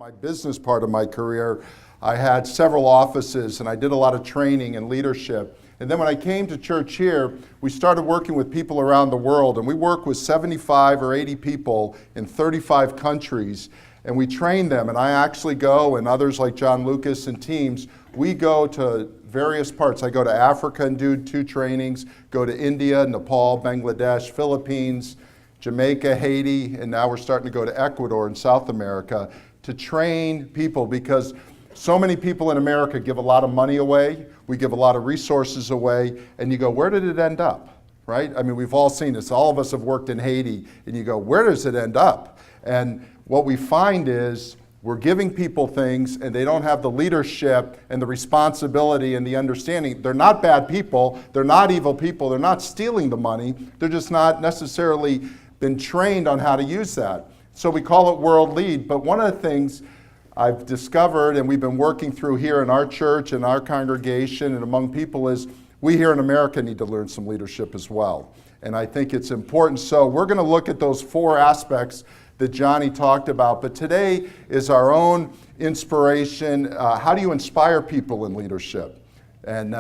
My business part of my career, I had several offices and I did a lot of training and leadership. And then when I came to church here, we started working with people around the world, and we work with 75 or 80 people in 35 countries, and we train them. And I actually go, and others like John Lucas and teams, we go to various parts. I go to Africa and do 2 trainings, go to India, Nepal, Bangladesh, Philippines, Jamaica, Haiti, and now we're starting to go to Ecuador in South America to train people, because so many people in America give a lot of money away, we give a lot of resources away, and you go, where did it end up, right? I mean, we've all seen this. All of us have worked in Haiti, and you go, where does it end up? And what we find is we're giving people things, and they don't have the leadership and the responsibility and the understanding. They're not bad people, they're not evil people, they're not stealing the money, they're just not necessarily been trained on how to use that. So we call it BocaLead, but one of the things I've discovered, and we've been working through here in our church and our congregation and among people, is we here in America need to learn some leadership as well. And I think it's important. So we're going to look at those 4 aspects that Johnny talked about, but today is our own inspiration. How do you inspire people in leadership? And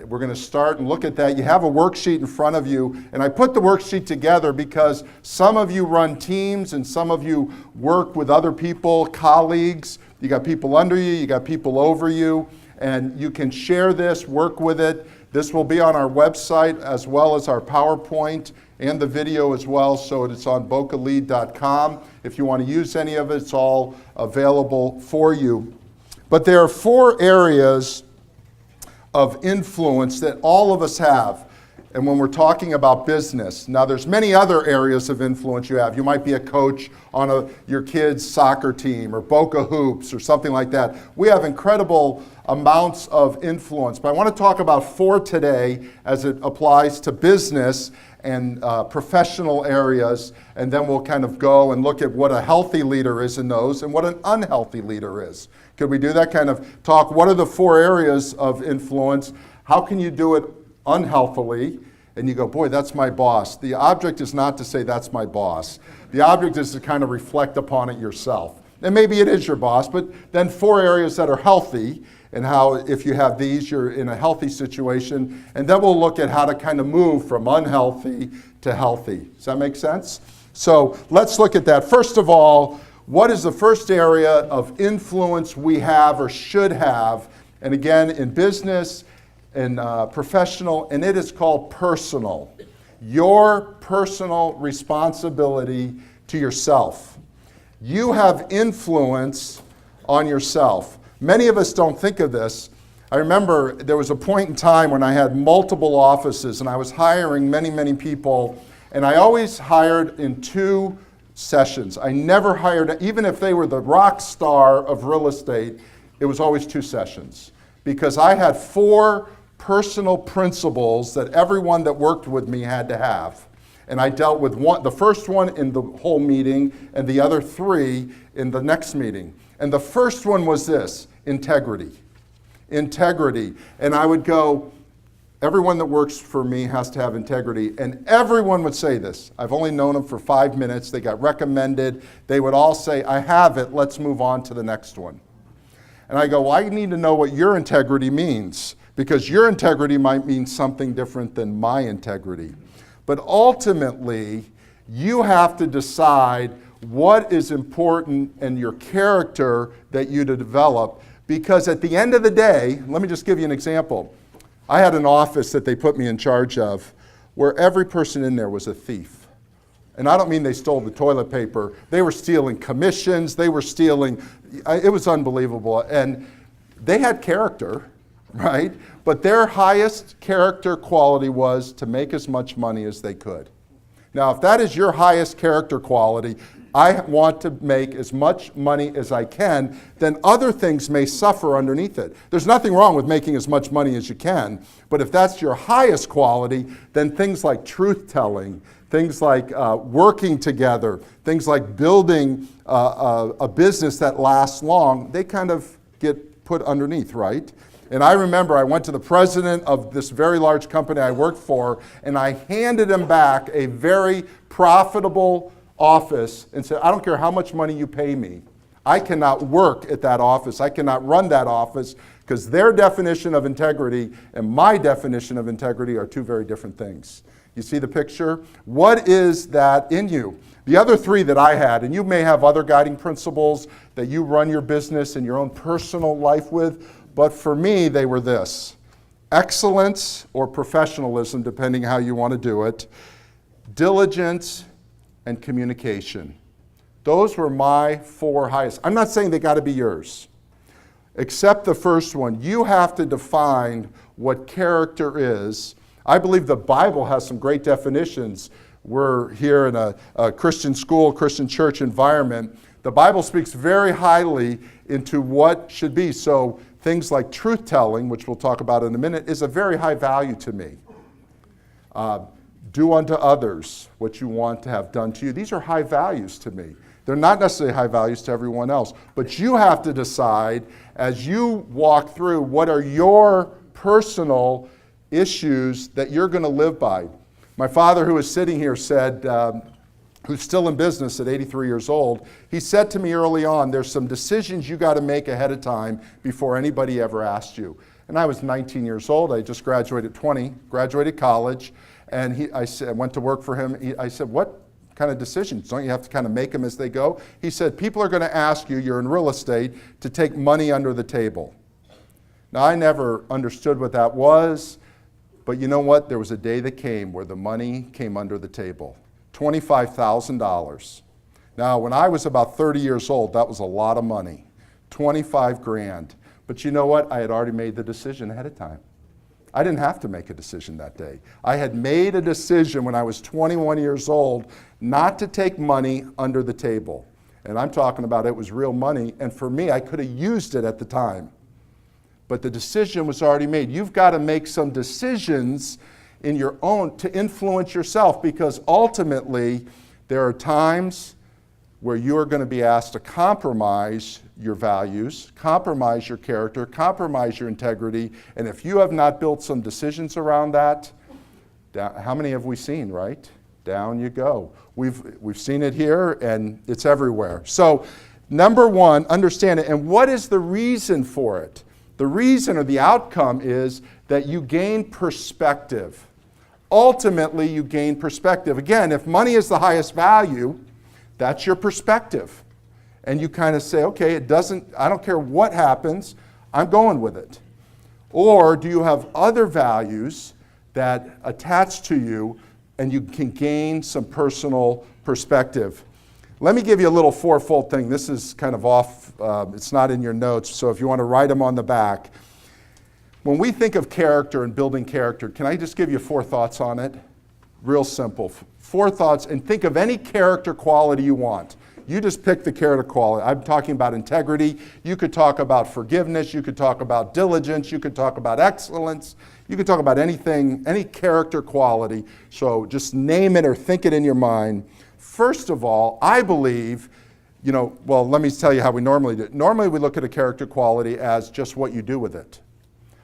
we're going to start and look at that. You have a worksheet in front of you, and I put the worksheet together because some of you run teams and some of you work with other people, colleagues. You got people under you, you got people over you, and you can share this, work with it. This will be on our website as well as our PowerPoint and the video as well, so it's on BocaLead.com. If you want to use any of it, it's all available for you. But there are 4 areas of influence that all of us have. And when we're talking about business, now there's many other areas of influence you have. You might be a coach on your kid's soccer team or Boca hoops or something like that. We have incredible amounts of influence, but I want to talk about 4 today as it applies to business and professional areas, and then we'll kind of go and look at what a healthy leader is in those and what an unhealthy leader is. Could we do that kind of talk? What are the 4 areas of influence? How can you do it unhealthily? And you go, boy, that's my boss. The object is not to say that's my boss. The object is to kind of reflect upon it yourself. And maybe it is your boss, but then 4 areas that are healthy, and how if you have these, you're in a healthy situation. And then we'll look at how to kind of move from unhealthy to healthy. Does that make sense? So let's look at that. First of all, what is the first area of influence we have or should have? And again, in business and professional, and it is called personal. Your personal responsibility to yourself. You have influence on yourself. Many of us don't think of this. I remember there was a point in time when I had multiple offices and I was hiring many, many people, and I always hired in 2 sessions. I never hired, even if they were the rock star of real estate, it was always 2 sessions. Because I had 4 personal principles that everyone that worked with me had to have. And I dealt with the first one in the whole meeting and the other 3 in the next meeting. And the first one was this: integrity. Integrity. And I would go, everyone that works for me has to have integrity. And everyone would say this. I've only known them for 5 minutes. They got recommended. They would all say, I have it. Let's move on to the next one. And I go, well, I need to know what your integrity means, because your integrity might mean something different than my integrity. But ultimately, you have to decide what is important in your character that you to develop, because at the end of the day, let me just give you an example. I had an office that they put me in charge of where every person in there was a thief. And I don't mean they stole the toilet paper. They were stealing commissions. They were stealing. It was unbelievable. And they had character, right? But their highest character quality was to make as much money as they could. Now, if that is your highest character quality, I want to make as much money as I can, then other things may suffer underneath it. There's nothing wrong with making as much money as you can, but if that's your highest quality, then things like truth-telling, things like working together, things like building a business that lasts long, they kind of get put underneath, right? And I remember I went to the president of this very large company I worked for, and I handed him back a very profitable office and said, I don't care how much money you pay me, I cannot work at that office. I cannot run that office because their definition of integrity and my definition of integrity are two very different things. You see the picture? What is that in you? The other three that I had, and you may have other guiding principles that you run your business and your own personal life with, but for me, they were this: excellence or professionalism, depending how you want to do it, diligence, and communication. Those were my four highest. I'm not saying they got to be yours, except the first one. You have to define what character is. I believe the Bible has some great definitions. We're here in a Christian school, Christian church environment. The Bible speaks very highly into what should be. So things like truth-telling, which we'll talk about in a minute, is a very high value to me. Do unto others what you want to have done to you. These are high values to me. They're not necessarily high values to everyone else, but you have to decide as you walk through what are your personal issues that you're going to live by. My father, who is sitting here, said, who's still in business at 83 years old, he said to me early on, there's some decisions you got to make ahead of time before anybody ever asked you. And I was 19 years old. I just graduated 20, graduated college, and I went to work for him. I said, what kind of decisions? Don't you have to kind of make them as they go? He said, people are going to ask you, you're in real estate, to take money under the table. Now, I never understood what that was, but you know what? There was a day that came where the money came under the table. $25,000. Now, when I was about 30 years old, that was a lot of money. 25 grand. But you know what? I had already made the decision ahead of time. I didn't have to make a decision that day. I had made a decision when I was 21 years old not to take money under the table. And I'm talking about it was real money, and for me, I could have used it at the time. But the decision was already made. You've got to make some decisions in your own to influence yourself, because ultimately there are times where you're going to be asked to compromise your values, compromise your character, compromise your integrity, and if you have not built some decisions around that, how many have we seen, right? Down you go. We've seen it here, and it's everywhere. So, number one, understand it. And what is the reason for it? The reason or the outcome is that you gain perspective. Ultimately, you gain perspective. Again, if money is the highest value, that's your perspective. And you kind of say, okay, I don't care what happens, I'm going with it. Or do you have other values that attach to you and you can gain some personal perspective? Let me give you a little fourfold thing. This is kind of off, it's not in your notes, so if you want to write them on the back. When we think of character and building character, can I just give you 4 thoughts on it? Real simple. 4 thoughts, and think of any character quality you want. You just pick the character quality. I'm talking about integrity. You could talk about forgiveness. You could talk about diligence. You could talk about excellence. You could talk about anything, any character quality. So just name it or think it in your mind. First of all, I believe, let me tell you how we normally do it. Normally we look at a character quality as just what you do with it.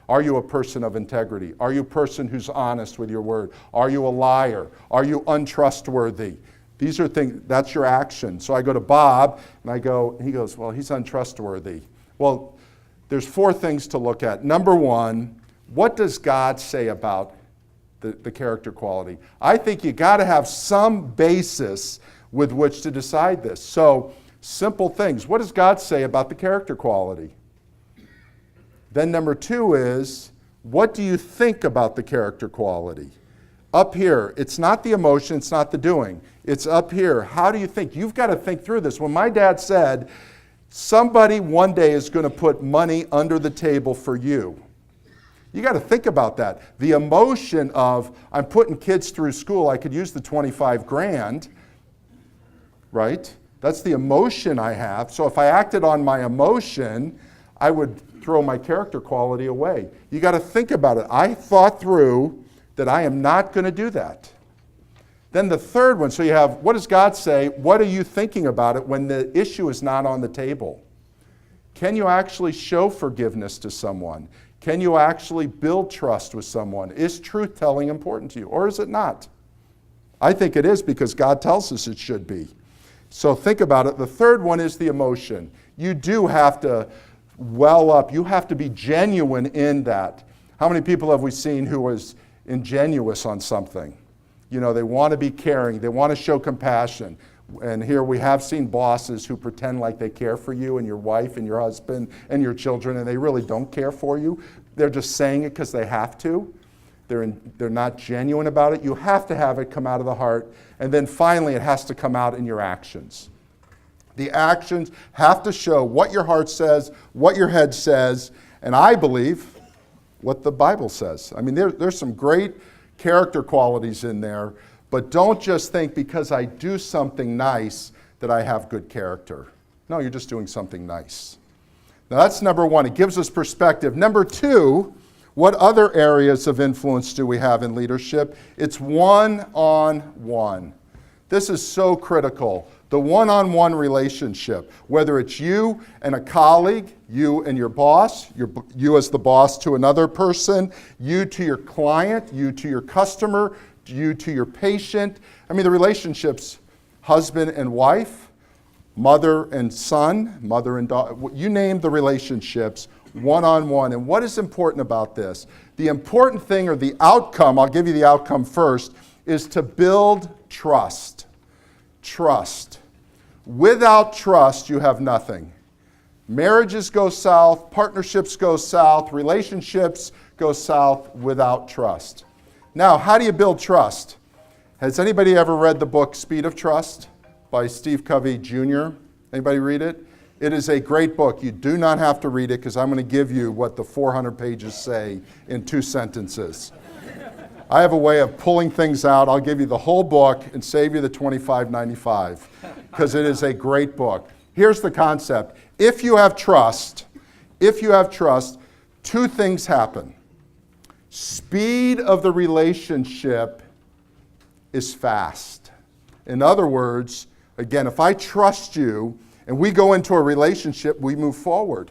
Are you a person of integrity? Are you a person who's honest with your word? Are you a liar? Are you untrustworthy? These are things, that's your action. So I go to Bob and he goes, well, he's untrustworthy. Well, there's 4 things to look at. Number 1, what does God say about the character quality? I think you got to have some basis with which to decide this. So simple things. What does God say about the character quality? Then number 2 is, what do you think about the character quality? Up here, it's not the emotion, it's not the doing. It's up here. How do you think? You've got to think through this. When my dad said, somebody one day is going to put money under the table for you, you got to think about that. The emotion of, I'm putting kids through school, I could use the 25 grand, right? That's the emotion I have. So if I acted on my emotion, I would throw my character quality away. You got to think about it. I thought through that I am not going to do that. Then the third one, so you have, what does God say? What are you thinking about it when the issue is not on the table? Can you actually show forgiveness to someone? Can you actually build trust with someone? Is truth-telling important to you, or is it not? I think it is, because God tells us it should be. So think about it. The third one is the emotion. You do have to well up. You have to be genuine in that. How many people have we seen who was ingenuous on something? You know, they want to be caring. They want to show compassion. And here we have seen bosses who pretend like they care for you and your wife and your husband and your children, and they really don't care for you. They're just saying it because they have to. They're not genuine about it. You have to have it come out of the heart. And then finally, it has to come out in your actions. The actions have to show what your heart says, what your head says, and I believe what the Bible says. I mean, there's some great character qualities in there, but don't just think because I do something nice that I have good character. No, you're just doing something nice. Now that's number one. It gives us perspective. Number two, what other areas of influence do we have in leadership? It's one-on-one. This is so critical. The one-on-one relationship, whether it's you and a colleague, you and your boss, you as the boss to another person, you to your client, you to your customer, you to your patient. I mean, the relationships, husband and wife, mother and son, mother and daughter, you name the relationships, one-on-one. And what is important about this? The important thing, or the outcome, I'll give you the outcome first, is to build trust. Trust. Without trust, you have nothing. Marriages go south, partnerships go south, relationships go south without trust. Now, how do you build trust? Has anybody ever read the book Speed of Trust by Steve Covey Jr.? Anybody read it? It is a great book. You do not have to read it because I'm going to give you what the 400 pages say in 2 sentences. I have a way of pulling things out. I'll give you the whole book and save you the $25.95 because it is a great book. Here's the concept. If you have trust, 2 things happen. Speed of the relationship is fast. In other words, again, if I trust you and we go into a relationship, we move forward.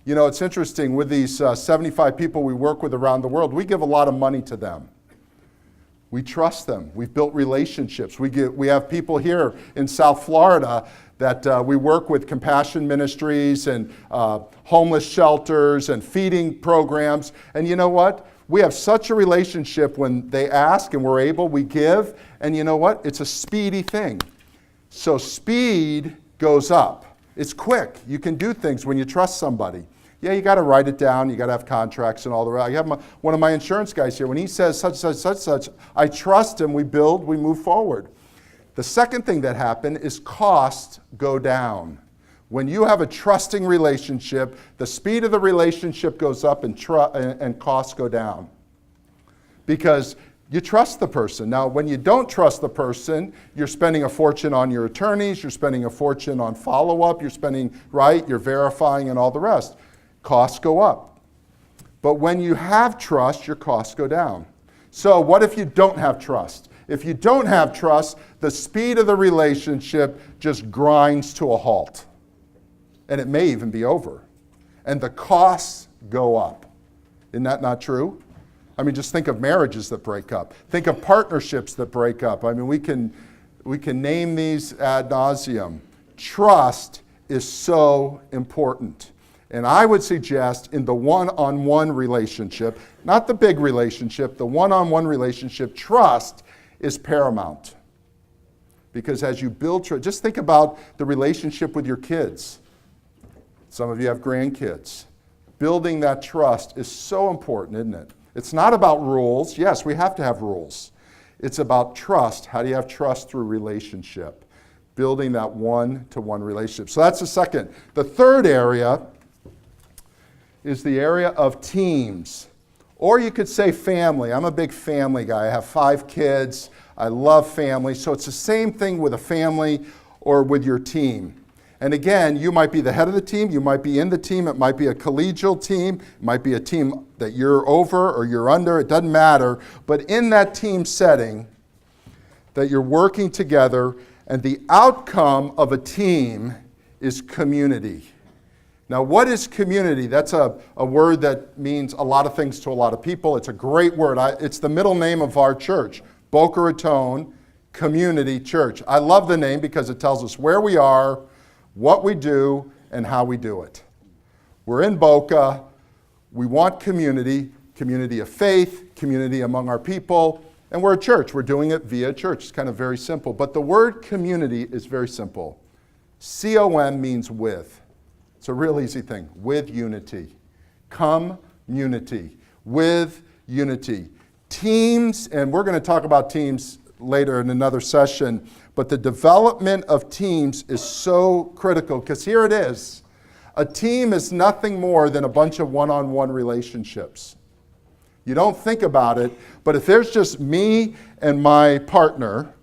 You know, it's interesting, with these 75 people we work with around the world, we give a lot of money to them. We trust them. We've built relationships. We have people here in South Florida that we work with, compassion ministries and homeless shelters and feeding programs. And you know what? We have such a relationship. When they ask and we're able, we give. And you know what? It's a speedy thing. So speed goes up. It's quick. You can do things when you trust somebody. Yeah, you got to write it down. You got to have contracts and all the rest. I have one of my insurance guys here. When he says such, I trust him. We build, we move forward. The second thing that happened is costs go down. When you have a trusting relationship, the speed of the relationship goes up and costs go down. Because you trust the person. Now, when you don't trust the person, you're spending a fortune on your attorneys, you're spending a fortune on follow-up, you're verifying and all the rest. Costs go up. But when you have trust, your costs go down. So what if you don't have trust? If you don't have trust, the speed of the relationship just grinds to a halt. And it may even be over. And the costs go up. Isn't that not true? I mean, just think of marriages that break up. Think of partnerships that break up. I mean, we can name these ad nauseum. Trust is so important. And I would suggest in the one-on-one relationship, not the big relationship, the one-on-one relationship, trust is paramount. Because as you build trust, just think about the relationship with your kids. Some of you have grandkids. Building that trust is so important, isn't it? It's not about rules. Yes, we have to have rules. It's about trust. How do you have trust through relationship? Building that one-to-one relationship. So that's the second. The third area is the area of teams. Or you could say family. I'm a big family guy. I have 5 kids. I love family. So it's the same thing with a family or with your team. And again, you might be the head of the team, you might be in the team, it might be a collegial team, it might be a team that you're over or you're under, it doesn't matter. But in that team setting, that you're working together, and the outcome of a team is community. Now, what is community? That's a word that means a lot of things to a lot of people. It's a great word. It's the middle name of our church, Boca Raton Community Church. I love the name because it tells us where we are, what we do, and how we do it. We're in Boca. We want community of faith, community among our people, and we're a church. We're doing it via church. It's kind of very simple. But the word community is very simple. C-O-M means with. It's a real easy thing. With unity. Community. With unity. Teams, and we're going to talk about teams later in another session, but the development of teams is so critical because here it is. A team is nothing more than a bunch of one-on-one relationships. You don't think about it, but if there's just me and my partner,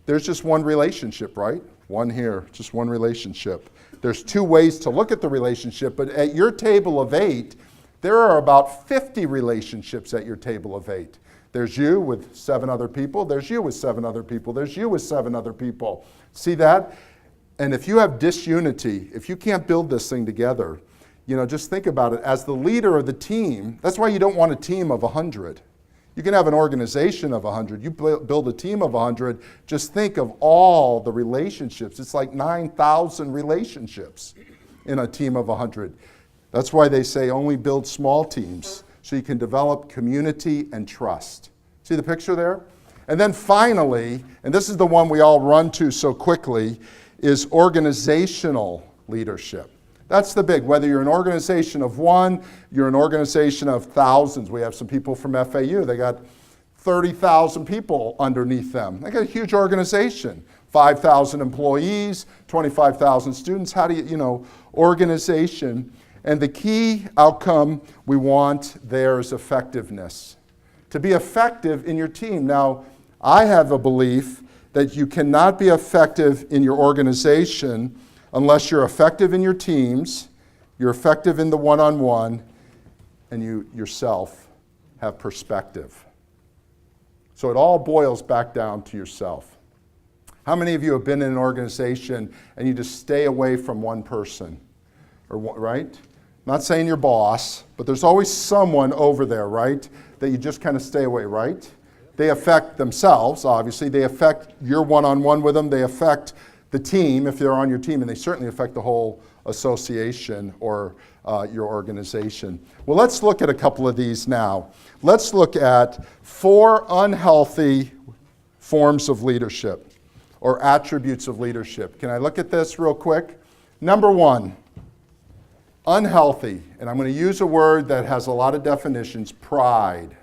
there's just one relationship, right? One here, just one relationship. There's two ways to look at the relationship, but at your table of 8, there are about 50 relationships at your table of 8. There's you with 7 other people. There's you with 7 other people. There's you with 7 other people. See that? And if you have disunity, if you can't build this thing together, just think about it. As the leader of the team, that's why you don't want a team of 100. You can have an organization of 100. You build a team of 100, just think of all the relationships. It's like 9,000 relationships in a team of 100. That's why they say only build small teams so you can develop community and trust. See the picture there? And then finally, and this is the one we all run to so quickly, is organizational leadership. That's the big, whether you're an organization of 1, you're an organization of thousands. We have some people from FAU. They got 30,000 people underneath them. They got a huge organization. 5,000 employees, 25,000 students. How do you, organization. And the key outcome we want there is effectiveness. To be effective in your team. Now, I have a belief that you cannot be effective in your organization unless you're effective in your teams, you're effective in the one-on-one, and you yourself have perspective. So it all boils back down to yourself. How many of you have been in an organization and you just stay away from one person? Right? Not saying your boss, but there's always someone over there, right? That you just kind of stay away, right? They affect themselves, obviously. They affect your one-on-one with them. They affect the team, if they're on your team, and they certainly affect the whole association or your organization. Well, let's look at a couple of these now. Let's look at 4 unhealthy forms of leadership or attributes of leadership. Can I look at this real quick? Number 1. Unhealthy, and I'm going to use a word that has a lot of definitions, pride.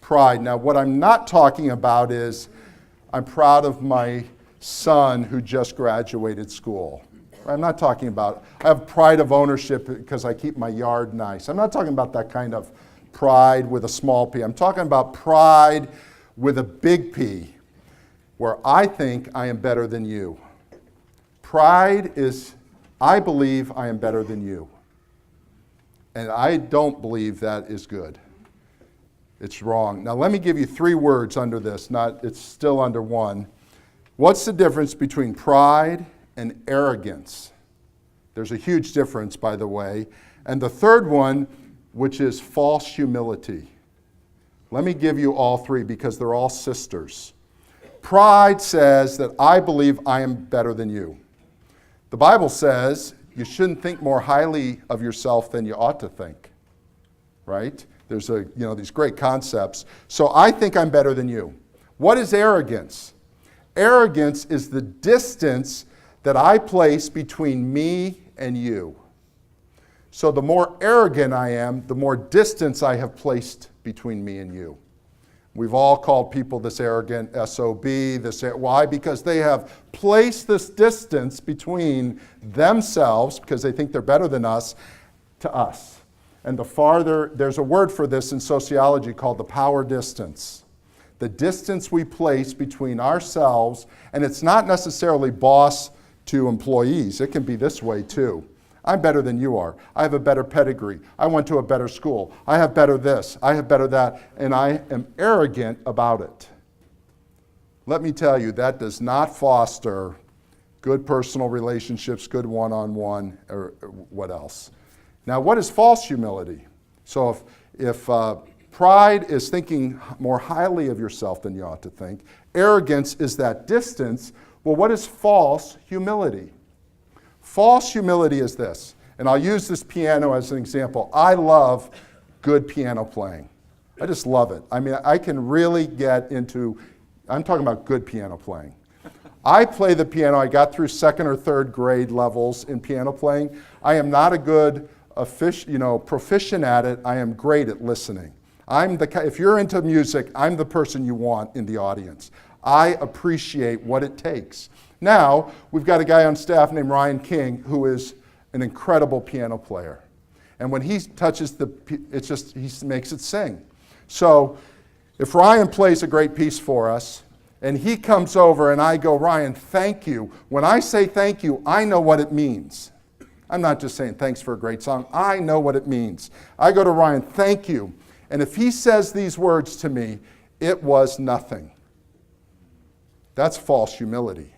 Pride. Now, what I'm not talking about is I'm proud of my son who just graduated school. I'm not talking about, I have pride of ownership because I keep my yard nice. I'm not talking about that kind of pride with a small p. I'm talking about pride with a big P, where I think I am better than you. Pride is, I believe I am better than you. And I don't believe that is good. It's wrong. Now let me give you 3 words under this, it's still under 1. What's the difference between pride and arrogance? There's a huge difference, by the way. And the third one, which is false humility. Let me give you all 3 because they're all sisters. Pride says that I believe I am better than you. The Bible says you shouldn't think more highly of yourself than you ought to think, right? There's these great concepts. So I think I'm better than you. What is arrogance? Arrogance is the distance that I place between me and you. So the more arrogant I am, the more distance I have placed between me and you. We've all called people this arrogant, SOB, why? Because they have placed this distance between themselves, because they think they're better than us, to us. And the farther, there's a word for this in sociology called the power distance. The distance we place between ourselves, and it's not necessarily boss to employees. It can be this way too. I'm better than you are. I have a better pedigree. I went to a better school. I have better this. I have better that. And I am arrogant about it. Let me tell you, that does not foster good personal relationships, good one-on-one, or what else. Now, what is false humility? So if Pride is thinking more highly of yourself than you ought to think. Arrogance is that distance. Well, what is false humility? False humility is this, and I'll use this piano as an example. I love good piano playing. I just love it. I mean, I can really get into, I'm talking about good piano playing. I play the piano. I got through second or third grade levels in piano playing. I am not a good proficient at it. I am great at listening. If you're into music, I'm the person you want in the audience. I appreciate what it takes. Now, we've got a guy on staff named Ryan King who is an incredible piano player. And when he touches he makes it sing. So if Ryan plays a great piece for us, and he comes over and I go, Ryan, thank you. When I say thank you, I know what it means. I'm not just saying thanks for a great song. I know what it means. I go to Ryan, thank you. And if he says these words to me, it was nothing. That's false humility,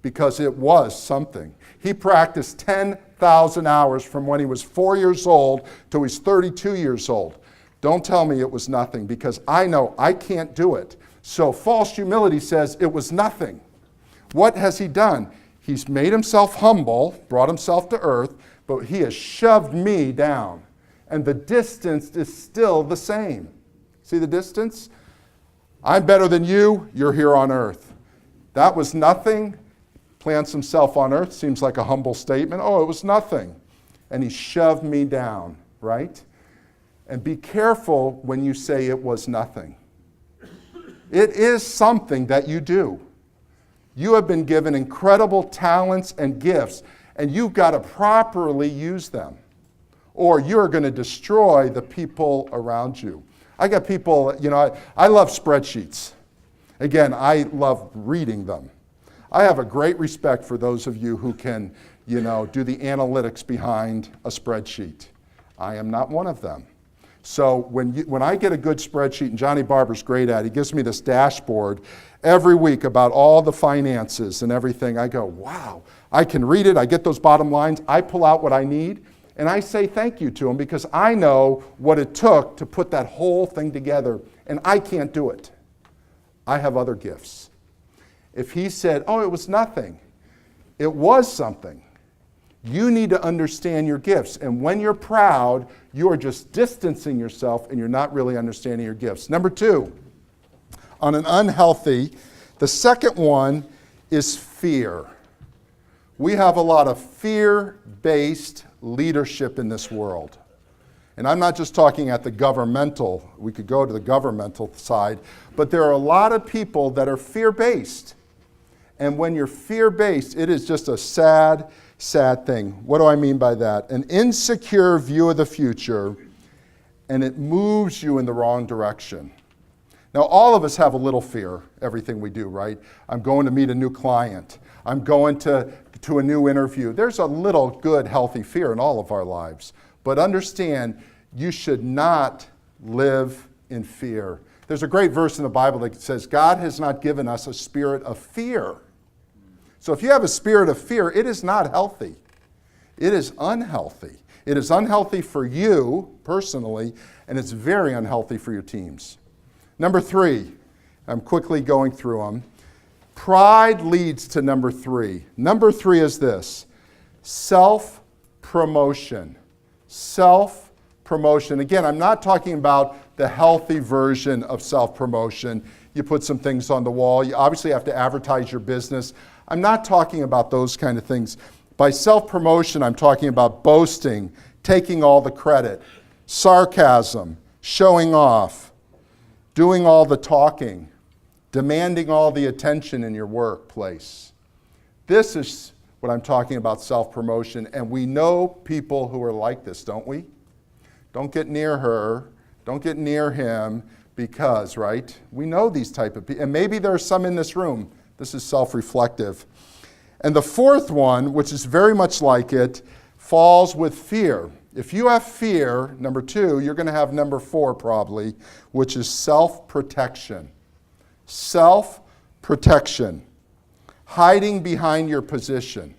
because it was something. He practiced 10,000 hours from when he was 4 years old to he's 32 years old. Don't tell me it was nothing, because I know I can't do it. So false humility says it was nothing. What has he done? He's made himself humble, brought himself to earth, but he has shoved me down. And the distance is still the same. See the distance? I'm better than you, you're here on earth. That was nothing. Plants himself on earth, seems like a humble statement. Oh, it was nothing. And he shoved me down, right? And be careful when you say it was nothing. It is something that you do. You have been given incredible talents and gifts, and you've got to properly use them, or you're going to destroy the people around you. I got people, I love spreadsheets. Again, I love reading them. I have a great respect for those of you who can, do the analytics behind a spreadsheet. I am not one of them. So when I get a good spreadsheet, and Johnny Barber's great at it, he gives me this dashboard every week about all the finances and everything. I go, wow, I can read it. I get those bottom lines. I pull out what I need, and I say thank you to him, because I know what it took to put that whole thing together, and I can't do it. I have other gifts. If he said, oh, it was nothing, it was something. You need to understand your gifts. And when you're proud, you are just distancing yourself and you're not really understanding your gifts. Number two, on an unhealthy, the second one is fear. We have a lot of fear-based leadership in this world. And I'm not just talking at the governmental, we could go to the governmental side, but there are a lot of people that are fear-based. And when you're fear-based, it is just a sad thing. What do I mean by that? An insecure view of the future, and it moves you in the wrong direction. Now, all of us have a little fear, everything we do, right? I'm going to meet a new client. I'm going to a new interview. There's a little good, healthy fear in all of our lives. But understand, you should not live in fear. There's a great verse in the Bible that says, God has not given us a spirit of fear. So if you have a spirit of fear, it is not healthy. It is unhealthy. It is unhealthy for you personally, and it's very unhealthy for your teams. Number three, I'm quickly going through them. Pride leads to number three. Number three is this: self-promotion. Self-promotion. Again, I'm not talking about the healthy version of self-promotion. You put some things on the wall. You obviously have to advertise your business. I'm not talking about those kind of things. By self-promotion, I'm talking about boasting, taking all the credit, sarcasm, showing off, doing all the talking, demanding all the attention in your workplace. This is what I'm talking about, self-promotion, and we know people who are like this, don't we? Don't get near her, don't get near him, because, right? We know these type of people, and maybe there are some in this room. This is self-reflective. And the fourth one, which is very much like it, falls with fear. If you have fear, number two, you're going to have number four probably, which is self-protection. Self-protection. Hiding behind your position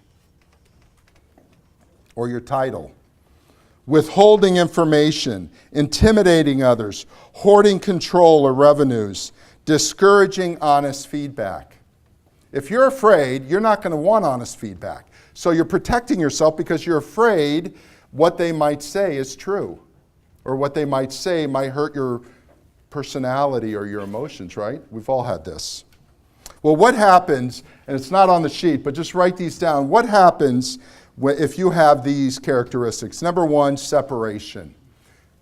or your title. withholding information, intimidating others, hoarding control or revenues, discouraging honest feedback. If you're afraid, you're not going to want honest feedback. So you're protecting yourself because you're afraid what they might say is true, or what they might say might hurt your personality or your emotions, right? We've all had this. Well, what happens, and it's not on the sheet, but just write these down. What happens if you have these characteristics? Number one, separation.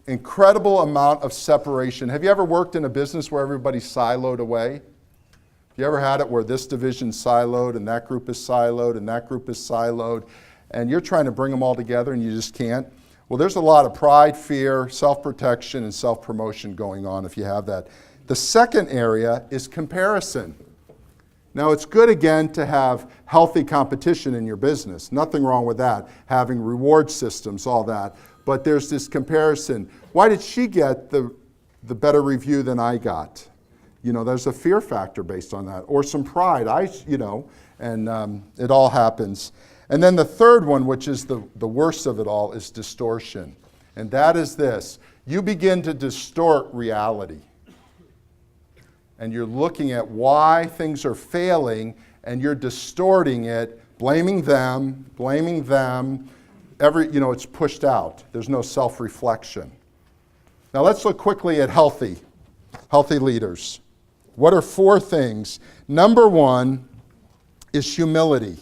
Incredible amount of separation. Have you ever worked in a business where everybody's siloed away? You ever had it where this division's siloed and that group is siloed and that group is siloed, and you're trying to bring them all together and you just can't? Well, there's a lot of pride, fear, self-protection, and self-promotion going on if you have that. The second area is comparison. Now, it's good, again, to have healthy competition in your business. Nothing wrong with that. Having reward systems, all that. But there's this comparison. Why did she get the better review than I got? You know, there's a fear factor based on that. Or some pride, and it all happens. And then the third one, which is the worst of it all, is distortion. And that is this. You begin to distort reality. And you're looking at why things are failing, and you're distorting it, blaming them. It's pushed out. There's no self-reflection. Now let's look quickly at healthy leaders. What are 4 things? Number 1 is humility.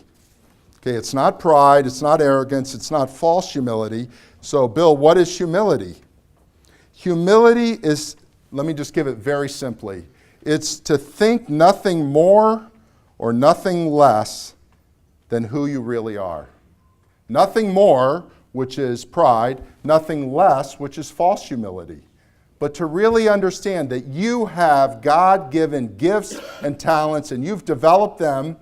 Okay, it's not pride, it's not arrogance, it's not false humility. So, Bill, what is humility? Humility is, let me just give it very simply. It's to think nothing more or nothing less than who you really are. Nothing more, which is pride, nothing less, which is false humility. But to really understand that you have God-given gifts and talents, and you've developed them,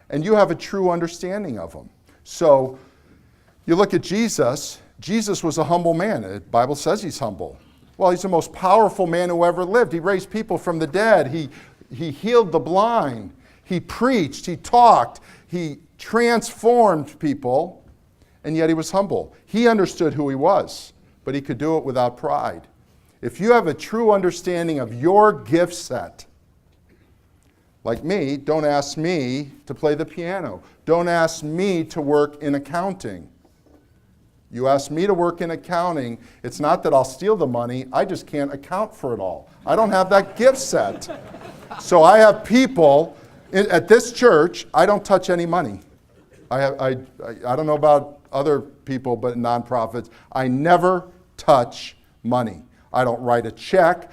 and you have a true understanding of them. So you look at Jesus. Jesus was a humble man. The Bible says he's humble. Well, he's the most powerful man who ever lived. He raised people from the dead. He healed the blind. He preached. He talked. He transformed people, and yet he was humble. He understood who he was, but he could do it without pride. If you have a true understanding of your gift set, like me, don't ask me to play the piano. Don't ask me to work in accounting. You ask me to work in accounting, it's not that I'll steal the money, I just can't account for it all. I don't have that gift set. So I have people, at this church, I don't touch any money. I don't know about other people, but nonprofits, I never touch money. I don't write a check.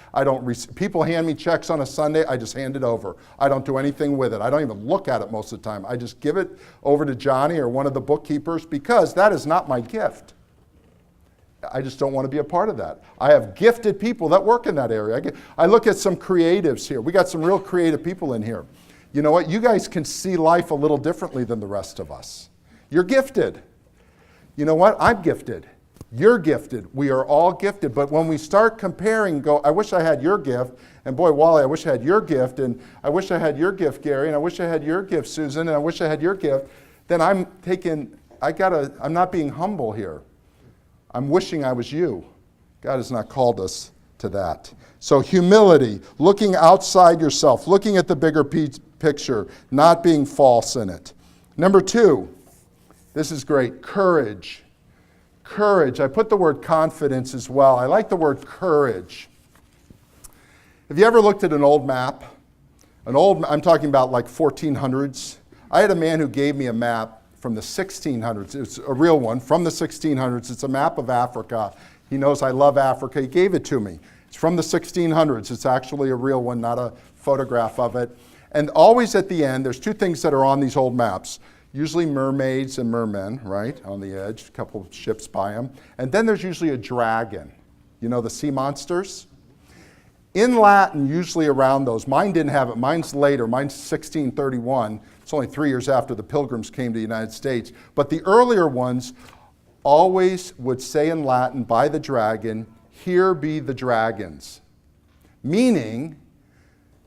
People hand me checks on a Sunday, I just hand it over. I don't do anything with it. I don't even look at it most of the time. I just give it over to Johnny or one of the bookkeepers because that is not my gift. I just don't want to be a part of that. I have gifted people that work in that area. I look at some creatives here. We got some real creative people in here. You know what? You guys can see life a little differently than the rest of us. You're gifted. You know what? I'm gifted. You're gifted. We are all gifted. But when we start comparing, I wish I had your gift, and boy, Wally, I wish I had your gift, and I wish I had your gift, Gary, and I wish I had your gift, Susan, and I wish I had your gift, then I'm not being humble here. I'm wishing I was you. God has not called us to that. So humility, looking outside yourself, looking at the bigger picture, not being false in it. Number 2, this is great, courage. Courage. I put the word confidence as well. I like the word courage. Have you ever looked at an old map? I'm talking about like 1400s. I had a man who gave me a map from the 1600s. It's a real one from the 1600s. It's a map of Africa. He knows I love Africa. He gave it to me. It's from the 1600s. It's actually a real one, not a photograph of it. And always at the end, there's 2 things that are on these old maps. Usually mermaids and mermen, right, on the edge, a couple of ships by them. And then there's usually a dragon. You know, the sea monsters? In Latin, usually around those. Mine didn't have it. Mine's later. Mine's 1631. It's only 3 years after the Pilgrims came to the United States. But the earlier ones always would say in Latin, by the dragon, here be the dragons. Meaning,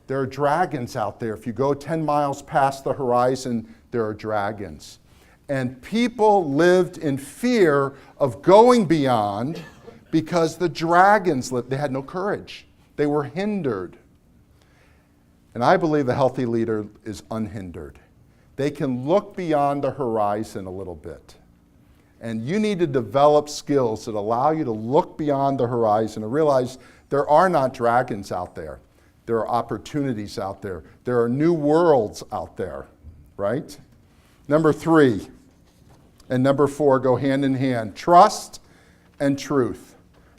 there are dragons out there. If you go 10 miles past the horizon, there are dragons. And people lived in fear of going beyond because the dragons lived. They had no courage. They were hindered. And I believe a healthy leader is unhindered. They can look beyond the horizon a little bit. And you need to develop skills that allow you to look beyond the horizon and realize there are not dragons out there. There are opportunities out there. There are new worlds out there, right? Number 3 and number 4 go hand in hand. Trust and truth.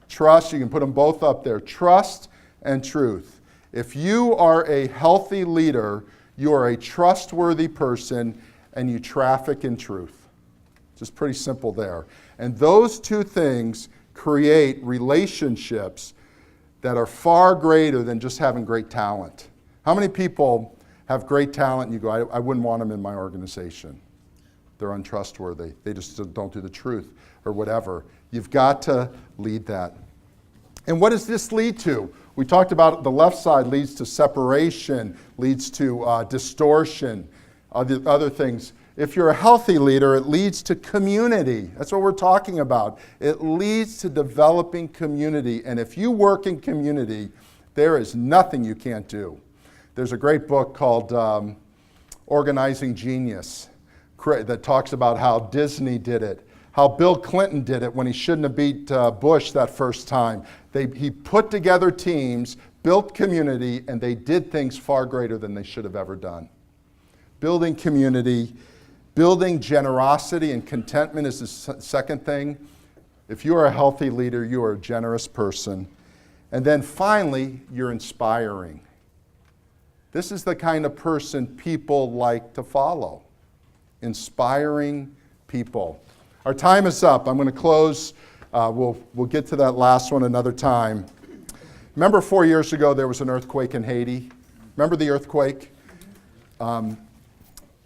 Trust, you can put them both up there. Trust and truth. If you are a healthy leader, you are a trustworthy person and you traffic in truth. Just pretty simple there. And those two things create relationships that are far greater than just having great talent. How many people have great talent and you go, I wouldn't want them in my organization? They're untrustworthy. They just don't do the truth or whatever. You've got to lead that. And what does this lead to? We talked about the left side leads to separation, leads to distortion, other things. If you're a healthy leader, it leads to community. That's what we're talking about. It leads to developing community. And if you work in community, there is nothing you can't do. There's a great book called Organizing Genius that talks about how Disney did it, how Bill Clinton did it when he shouldn't have beat Bush that first time. He put together teams, built community, and they did things far greater than they should have ever done. Building community, building generosity and contentment is the second thing. If you are a healthy leader, you are a generous person. And then finally, you're inspiring. This is the kind of person people like to follow. Inspiring people. Our time is up. I'm going to close. We'll get to that last one another time. Remember 4 years ago there was an earthquake in Haiti? Remember the earthquake?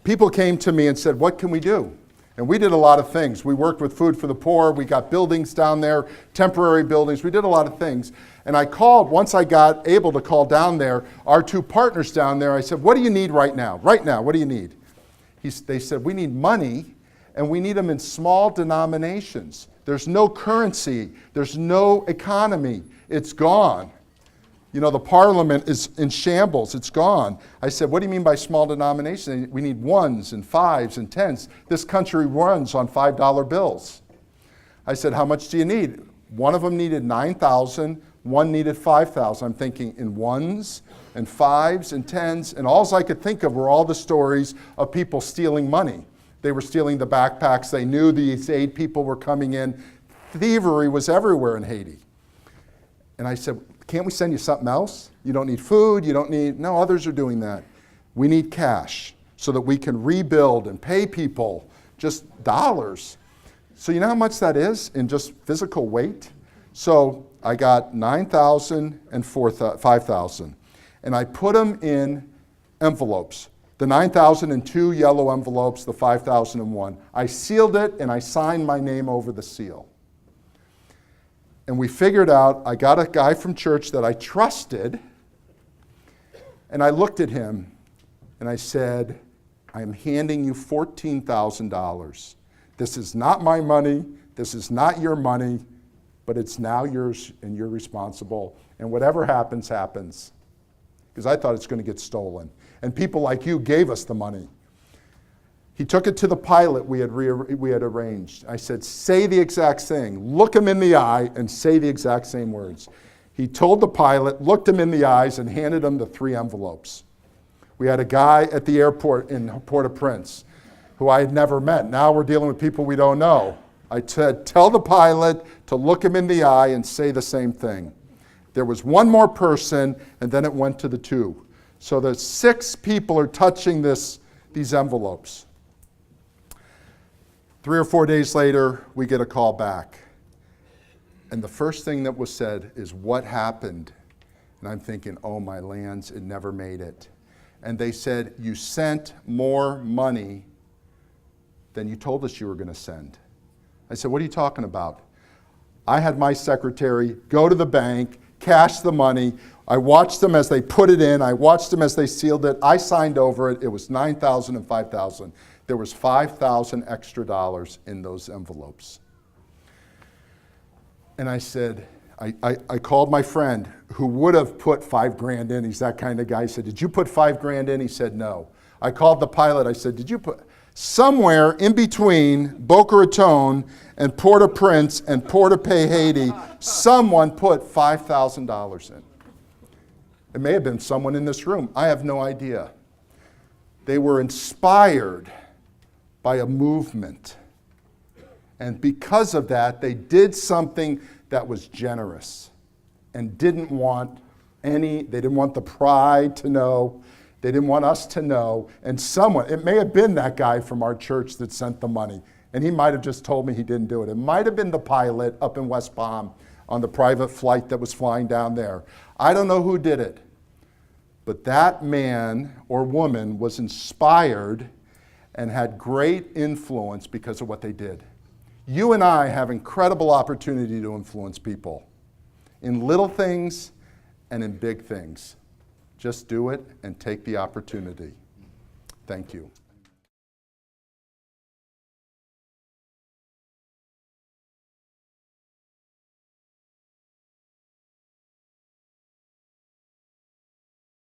People came to me and said, what can we do? And we did a lot of things. We worked with Food for the Poor. We got buildings down there, temporary buildings. We did a lot of things. And I called, once I got able to call down there, our 2 partners down there. I said, what do you need right now? Right now, what do you need? They said, we need money, and we need them in small denominations. There's no currency. There's no economy. It's gone. You know, the parliament is in shambles. It's gone. I said, what do you mean by small denominations? We need 1s and 5s and 10s. This country runs on $5 bills. I said, how much do you need? One of them needed 9,000. One needed 5,000. I'm thinking in 1s and 5s and 10s. And all I could think of were all the stories of people stealing money. They were stealing the backpacks. They knew these aid people were coming in. Thievery was everywhere in Haiti. And I said, can't we send you something else? You don't need food, you don't need, no, others are doing that. We need cash so that we can rebuild and pay people just dollars. So you know how much that is in just physical weight? So I got 9,000 and 5,000. And I put them in envelopes. The 9,000 in 2 yellow envelopes, the 5,000 in 1. I sealed it and I signed my name over the seal. And we figured out, I got a guy from church that I trusted, and I looked at him and I said, I am handing you $14,000. This is not my money, this is not your money, but it's now yours and you're responsible. And whatever happens, happens. Because I thought it's going to get stolen. And people like you gave us the money. He took it to the pilot we had arranged. I said, say the exact thing. Look him in the eye and say the exact same words. He told the pilot, looked him in the eyes, and handed him the 3 envelopes. We had a guy at the airport in Port-au-Prince who I had never met. Now we're dealing with people we don't know. I said, tell the pilot to look him in the eye and say the same thing. There was one more person, and then it went to the 2. So the 6 people are touching these envelopes. 3 or 4 days later, we get a call back. And the first thing that was said is, what happened? And I'm thinking, oh, my lands, it never made it. And they said, you sent more money than you told us you were going to send. I said, what are you talking about? I had my secretary go to the bank, cashed the money. I watched them as they put it in. I watched them as they sealed it. I signed over it. It was $9,000 and $5,000. There was $5,000 extra dollars in those envelopes. And I said, I called my friend who would have put $5,000 in. He's that kind of guy. I said, did you put $5,000 in? He said, no. I called the pilot. I said, did you put, somewhere in between Boca Raton and Port-au-Prince and Port-au-Paix, Haiti, someone put $5,000 in. It may have been someone in this room. I have no idea. They were inspired by a movement. And because of that, they did something that was generous and they didn't want the pride to know. They didn't want us to know. And someone, it may have been that guy from our church that sent the money. And he might have just told me he didn't do it. It might have been the pilot up in West Palm on the private flight that was flying down there. I don't know who did it. But that man or woman was inspired and had great influence because of what they did. You and I have incredible opportunity to influence people in little things and in big things. Just do it and take the opportunity. Thank you.